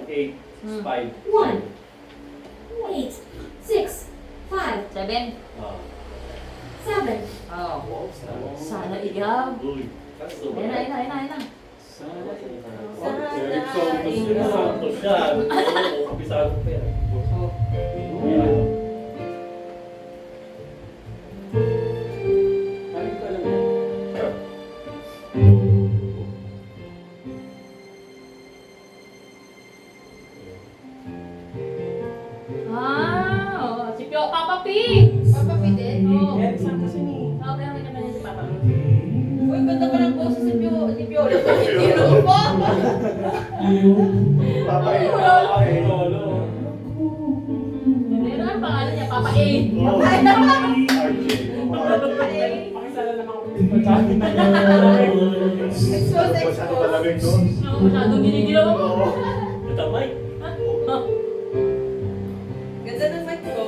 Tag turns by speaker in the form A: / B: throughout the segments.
A: 8, 5.
B: 1, 8, 6, 5,
C: 7.
B: 7,
C: Oh. Sana ikaw.
A: Uy. Kaso.
C: Ayun na.
A: Sana.
C: Sana
A: Santos yan. Kabisado pa yan.
C: Oh. Si Pio, Papa P!
D: Papa P din?
C: Oo.
A: Yan, isang kasi ni.
C: Okay, may naman yun si Papa P.
D: Uy, ganda pa ng boses ni Pio. Ni Pio. Hero po!
A: Papailawa kay Lolo.
C: Hindi na ang pangalan niya, Papa A.
A: Pakisala naman ako dito.
D: Expose, expose.
C: Masyadong ginigilaw ako.
A: Ito, Mike.
D: Ganda ng mic ko.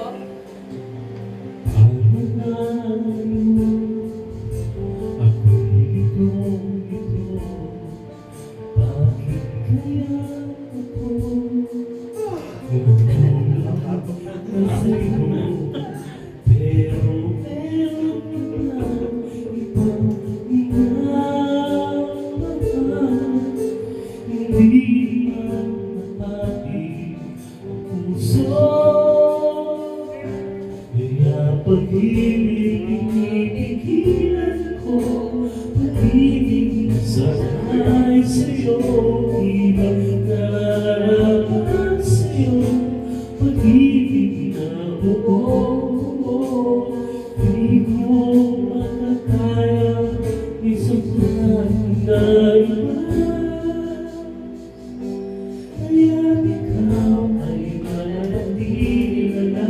E: Pag-ibig ko, pag-ibig sa ay sa'yo, ibang nararamdaman sa'yo, pag-ibig na buo, di ko makakaya, isang tuhan na iba. Kaya ikaw ay mananatili na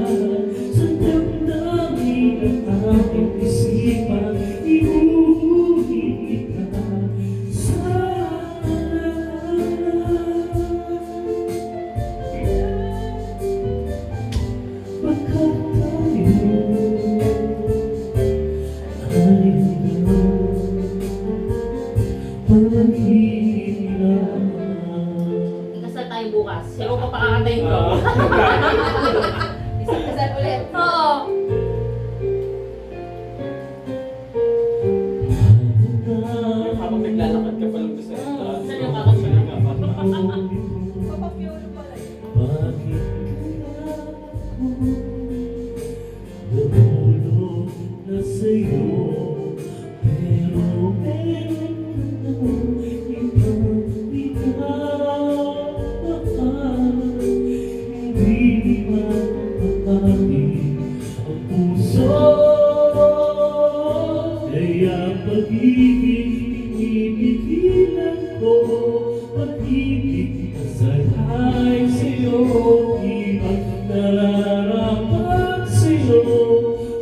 E: sa damdamin at aking isipan, iuulit kita sana. Pagkat tayo ay pag-ibig.
C: Ikasal tayo bukas. Sino pa pakakantayin ko?
D: Isang kasal ulit.
C: Oo.
A: Habang naglalakad ka pa lang doon sa entrance.
C: Saan yung kakasal?
D: Papa Pio ano pala yun?
E: Bakit kaya ako nahulog na sa'yo, pero meron ka na ibang minamahal. Hindi mapapagin ang puso, kaya pag-ibig inipigilan ko, pag-ibig na sanay sa'yo, ibang nararapat sa'yo,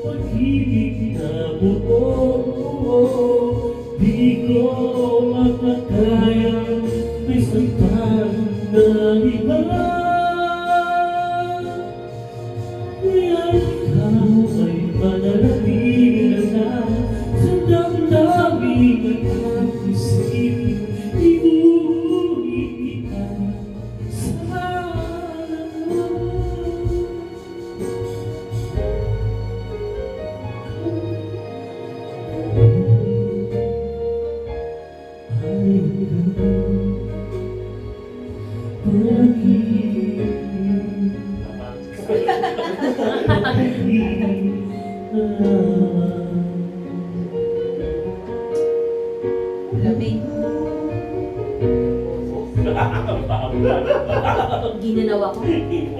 E: pag-ibig na buo, di ko makakaya, may saktan na iba. Kaya ikaw ay mananatili na sa damdamin at ang isipin, iuulit kita sana. Ay
D: Lamig.
C: Ginanaw ako.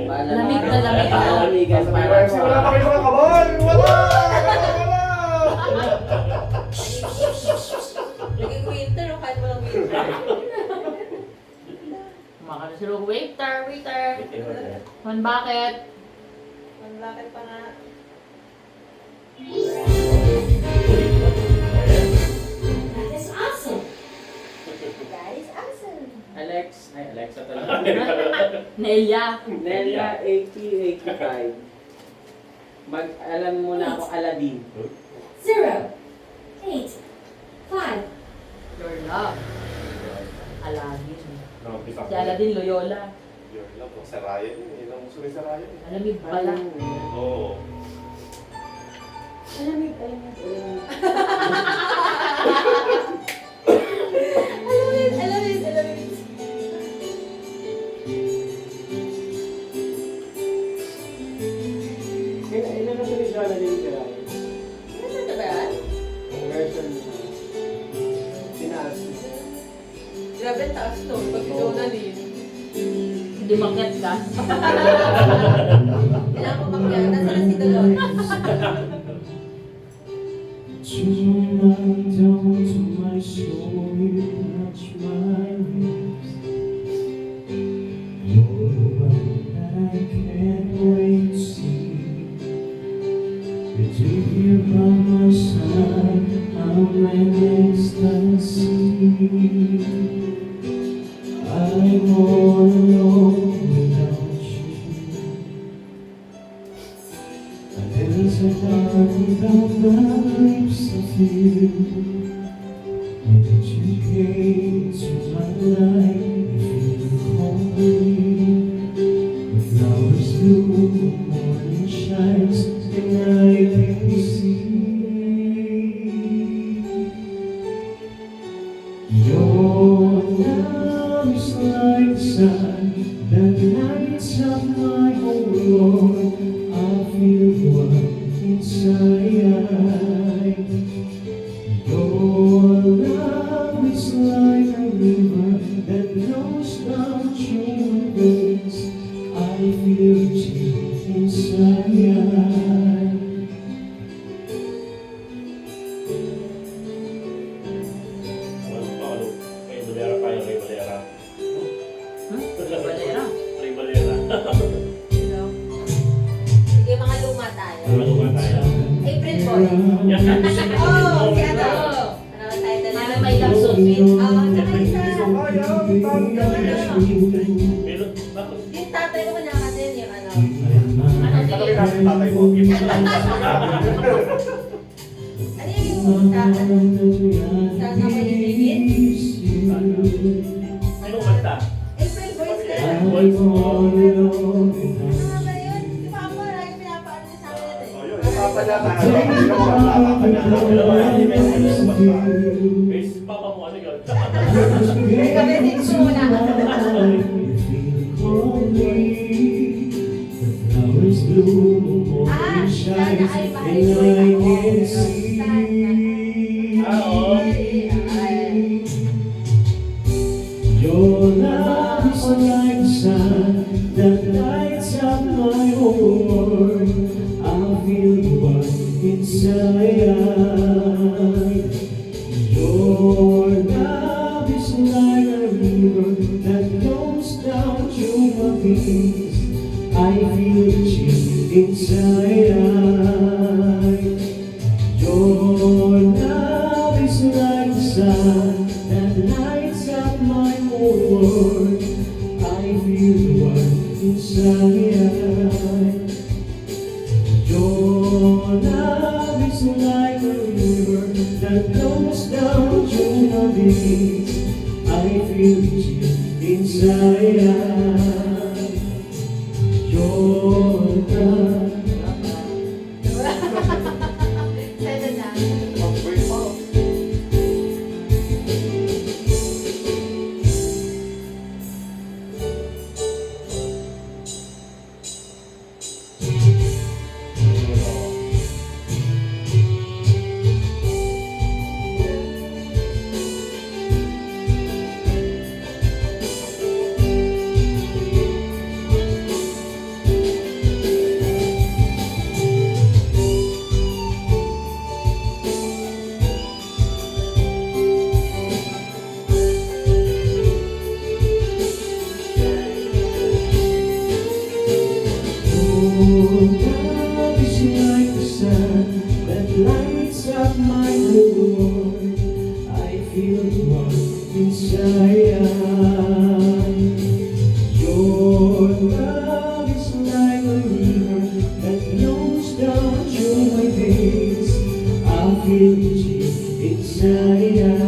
C: Lamig na lamig.
F: Palamigan para sa...
A: Wala pa kayo mga kabal! Wala!
D: Naging winter o kahit walang winter.
C: Kumakano sila, waiter. Man, bakit?
D: Ang lakad pa nga.
B: that is awesome.
D: That is awesome.
F: Alexa talaga.
C: Nelia.
F: Nelia 8085. Mag-alam mo na ako, Aladdin.
B: 0, 8, 5,
C: Your love. Aladdin.
A: No, pick up.
C: Si Aladdin Loyola.
G: Your love. Oh, sa Ryan yun. Yun ang gusto rin sa Ryan.
C: Alamig pala.
G: Oo.
D: Alamig. Alamig.
F: Ilan na sa Rizala din kaya?
D: Ano na ba yan?
F: Ang version tinaas.
D: Grabe ang taas to. Pag ikaw na din.
C: Hindi makyat ka.
D: Kailangan ko makyat. Nasaan si Dolores?
E: Tonight down to my soul, you touch my lips. You're the one that I can't wait to see. You're here by my side, I'm in ecstasy. I'm all alone without you. There's a dark without the lips of you. When you came to my life, you called me. The flowers bloom, the morning shines, and I can see. Your love is like the sun that lights up my whole world. I feel one inside. Your love is like a river that flows down through my veins. I feel you inside.
G: May balera pa yun, may balera.
C: Balera.
G: May balera.
D: Sige, mga luma tayo.
G: Ano ba tayo?
D: April Boy.
G: Yan.
D: Oh, si ano? Ano ang title
C: Ano
D: na?
C: may love song with?
D: Tsaka isa.
G: Meron, bakit?
D: Yung tatay ko na kasi yung ano.
C: Ano
G: Tatawin
C: sige?
G: natin tatay mo.
D: Ano yung sana ko ibigin?
G: Anong kanta?
D: April Boys na.
G: Boys.
D: Ano nga ba yun? Si Papa, lagi pinapaano niya sa akin
G: Oh,
D: eh.
G: yun. Papalata. Base, papa mo ano yun?
D: Kapatid ko muna.
E: Flowers bloom, morning shines, and I can see.
G: Oo.
E: Your love is like the sun that lights up my whole world. I feel one inside. Your love is like a river that flows down through my veins. I feel you inside. Your love is like the sun that lights up my whole world. I feel one inside. Your love is like a river that flows down through my veins. I feel you inside. Your love.
D: Sana na.
E: Love is like the sun that lights up my whole world. I feel one inside. Your love is like a river that flows down through my veins. I feel you inside.